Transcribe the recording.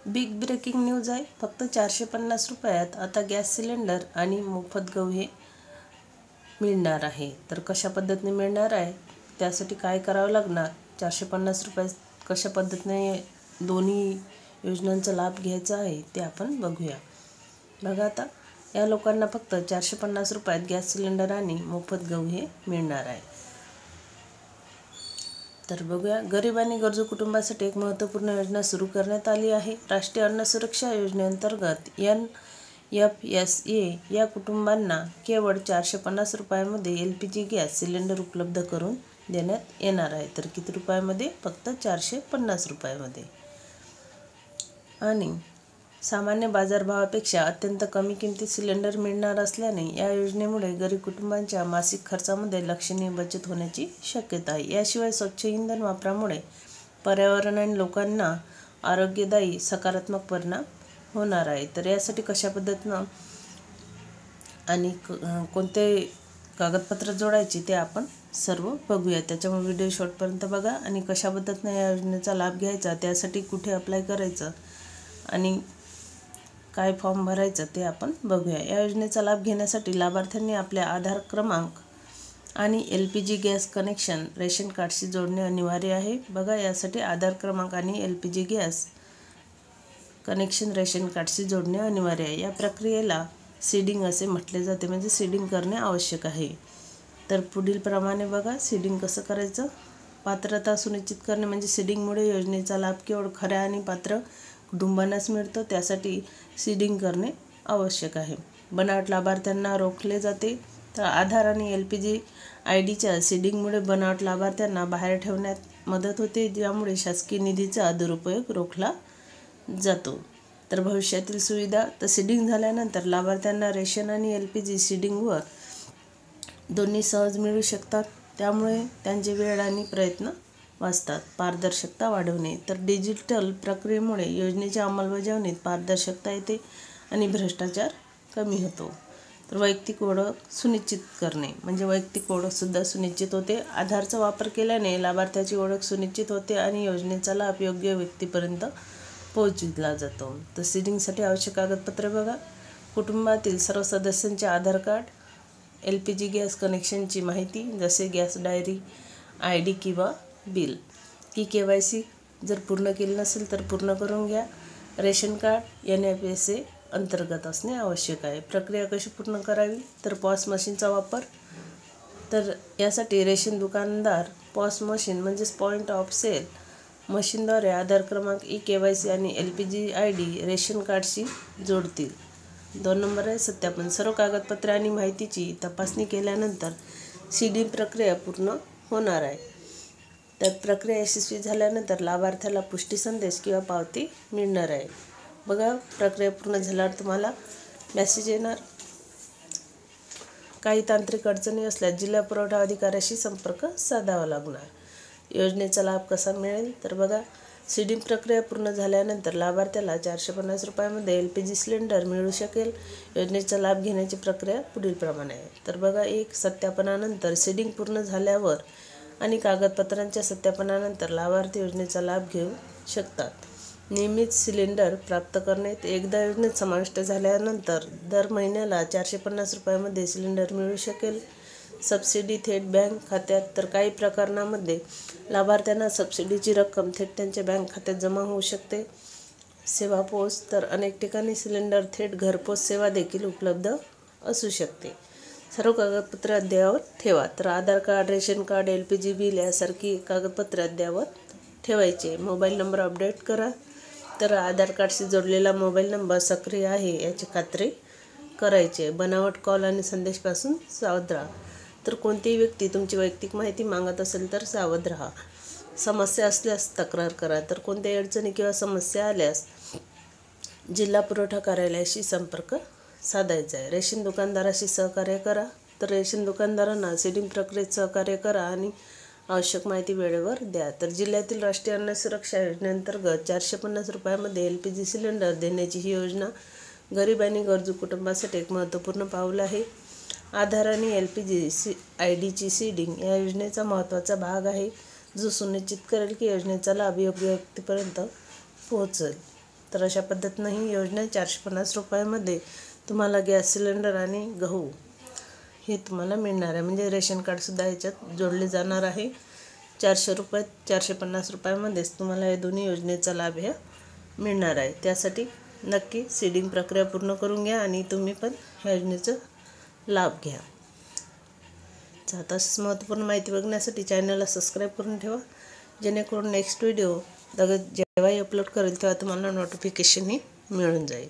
Big breaking news आहे। फक्त 450 रुपयात आता गॅस सिलेंडर आणि मोफत गहू हे मिळणार आहे। तर कशा पद्धतीने मिळणार आहे, त्यासाठी काय करावं लागणार, 450 रुपयात कशा पद्धतीने दोन्ही योजनांचा लाभ घ्यायचा आहे ते आपण बघूया। बघा, आता या लोकांना फक्त 450 रुपयात गॅस सिलेंडर आणि मोफत गहू हे मिळणार आहे। तर बघूया, गरीब आणि गरजू कुटुंबासाठी एक महत्त्वपूर्ण योजना सुरू करण्यात आली आहे। राष्ट्रीय अन्न सुरक्षा योजनेअंतर्गत NFSA या कुटुंबांना केवळ 450 रुपयांमध्ये LPG गॅस सिलेंडर उपलब्ध करून देण्यात येणार आहे। तर किती रुपयामध्ये? फक्त 450 रुपयामध्ये। आणि सामान्य बाजारभावापेक्षा अत्यंत कमी किमतीत सिलेंडर मिळणार असल्याने या योजनेमुळे गरीब कुटुंबांच्या मासिक खर्चामध्ये लक्षणीय बचत होण्याची शक्यता आहे। याशिवाय स्वच्छ इंधन वापरामुळे पर्यावरण आणि लोकांना आरोग्यदायी सकारात्मक परिणाम होणार आहे। तर यासाठी कशा पद्धतीनं आणि कोणते कागदपत्र जोडायचे ते आपण सर्व बघूया। त्याच्यामुळे व्हिडिओ शेवटपर्यंत बघा आणि कशा पद्धतीनं या योजनेचा लाभ घ्यायचा, त्यासाठी कुठे अप्लाय करायचं आणि काय फॉर्म भरायचं ते आपण बघूया। या योजनेचा लाभ घेण्यासाठी लाभार्थ्यांनी आपल्या आधार क्रमांक आणि LPG गॅस कनेक्शन रेशन कार्डशी जोडणे अनिवार्य आहे। बघा, यासाठी आधार क्रमांक आणि LPG गॅस कनेक्शन रेशन कार्डशी जोडणे अनिवार्य आहे। या प्रक्रियेला सीडिंग असे म्हटले जाते, म्हणजे सीडिंग करणे आवश्यक आहे। तर पुढील प्रमाणे बघा, सीडिंग कसं करायचं। पात्रता सुनिश्चित करणे, म्हणजे सीडिंगमुळे योजनेचा लाभ केवळ खऱ्या आणि पात्र कुटुंबांनाच मिळतो, त्यासाठी सीडिंग करणे आवश्यक आहे। बनावट लाभार्थ्यांना रोखले जाते। तर आधार आणि LPG IDच्या सीडिंगमुळे बनावट लाभार्थ्यांना बाहेर ठेवण्यात मदत होते, ज्यामुळे शासकीय निधीचा दुरुपयोग रोखला जातो। तर भविष्यातील सुविधा, तर सीडिंग झाल्यानंतर लाभार्थ्यांना रेशन आणि LPG सीडिंगवर दोन्ही सहज मिळू शकतात, त्यामुळे त्यांचे वेळ आणि प्रयत्न वाचतात। पारदर्शकता वाढवणे, तर डिजिटल प्रक्रियेमुळे योजनेच्या अंमलबजावणीत पारदर्शकता येते आणि भ्रष्टाचार कमी होतो। तर वैयक्तिक ओळख सुनिश्चित करणे, म्हणजे वैयक्तिक ओळखसुद्धा सुनिश्चित होते। आधारचा वापर केल्याने लाभार्थ्याची ओळख सुनिश्चित होते आणि योजनेचा लाभ योग्य व्यक्तीपर्यंत पोहोचविला जातो। तर सीडिंगसाठी आवश्यक कागदपत्रे बघा, कुटुंबातील सर्व सदस्यांचे आधार कार्ड, LPG गॅस कनेक्शनची माहिती जसे गॅस डायरी, ID किंवा बिल, KYC जर पूर्ण केली नसेल तर पूर्ण करून घ्या। रेशन कार्ड NFSA अंतर्गत असणे आवश्यक आहे। प्रक्रिया कशी पूर्ण करावी, तर POS मशीनचा वापर, तर यासाठी रेशन दुकानदार POS मशीन म्हणजेच पॉईंट ऑफ सेल मशीनद्वारे आधार क्रमांक, KYC आणि LPG ID रेशन कार्डशी जोडतील। 2 नंबर आहे सत्यापन, सर्व कागदपत्रे आणि माहितीची तपासणी केल्यानंतर सीडिंग प्रक्रिया पूर्ण होणार आहे। तर प्रक्रिया यशस्वी झाल्यानंतर लाभार्थ्याला पुष्टी संदेश किंवा पावती मिळणार आहे। बघा, प्रक्रिया पूर्ण झाल्यावर तुम्हाला मेसेज येणार। काही तांत्रिक अडचणी असल्यास जिल्हा पुरवठा अधिकाऱ्याशी संपर्क साधावा लागणार। योजनेचा लाभ कसा मिळेल, तर बघा, सीडिंग प्रक्रिया पूर्ण झाल्यानंतर लाभार्थ्याला 450 रुपयामध्ये LPG सिलेंडर मिळू शकेल। योजनेचा लाभ घेण्याची प्रक्रिया पुढील प्रमाणे आहे। तर बघा, 1 सत्यापनानंतर सीडिंग पूर्ण झाल्यावर आणि कागदपत्रांच्या सत्यापनानंतर लाभार्थी योजनेचा लाभ घेऊ शकतात। नियमित सिलेंडर प्राप्त करणे, एकदा योजनेत समाविष्ट झाल्यानंतर दर महिन्याला 450 रुपयामध्ये सिलेंडर मिळू शकेल। सबसिडी थेट बँक खात्यात, तर काही प्रकरणांमध्ये लाभार्थ्यांना सबसिडीची रक्कम थेट त्यांच्या बँक खात्यात जमा होऊ शकते। सेवा पोच, तर अनेक ठिकाणी सिलेंडर थेट घरपोच सेवा देखील उपलब्ध असू शकते। सर्व कागदपत्रे अद्ययावत ठेवा, तर Aadhaar card, ration card, LPG bill यासारखी कागदपत्रे अद्ययावत ठेवायचे। मोबाईल नंबर अपडेट करा, तर आधार कार्डशी जोडलेला मोबाईल नंबर सक्रिय आहे याची खात्री करायची। बनावट कॉल आणि संदेशापासून सावध राहा, तर कोणतीही व्यक्ती तुमची वैयक्तिक माहिती मागत असेल तर सावध राहा। समस्या असल्यास तक्रार करा, तर कोणत्याही अडचणी किंवा समस्या आल्यास जिल्हा पुरवठा कार्यालयाशी संपर्क साधायचा आहे। रेशन दुकानदाराशी सहकार्य करा, तर रेशन दुकानदारांना सीडिंग प्रक्रियेत सहकार्य करा आणि आवश्यक माहिती वेळेवर द्या। तर जिल्ह्यातील राष्ट्रीय अन्न सुरक्षा योजनेअंतर्गत 450 रुपयामध्ये LPG सिलेंडर देण्याची ही योजना गरीब आणि गरजू कुटुंबासाठी एक महत्त्वपूर्ण पाऊल आहे। आधार आणि LPG IDची सीडिंग या योजनेचा महत्त्वाचा भाग आहे, जो सुनिश्चित करेल की योजनेचा लाभ योग्य व्यक्तीपर्यंत पोहोचेल। तर अशा पद्धतीनं ही योजना 450 रुपयामध्ये तुम्हाला गॅस सिलेंडर आणि गहू हे तुम्हाला मिळणार आहे. म्हणजे रेशन कार्डसुद्धा याच्यात जोडले जाणार आहे. 450 रुपयामध्येच तुम्हाला या दोन्ही योजनेचा लाभ ह्या मिळणार आहे. त्यासाठी नक्की सीडिंग प्रक्रिया पूर्ण करून घ्या आणि तुम्ही पण ह्या योजनेचा लाभ घ्या. तसंच महत्त्वपूर्ण माहिती बघण्यासाठी चॅनलला सबस्क्राईब करून ठेवा, जेणेकरून नेक्स्ट व्हिडिओ जेव्हाही अपलोड करेल तेव्हा तुम्हाला नोटिफिकेशनही मिळून जाईल.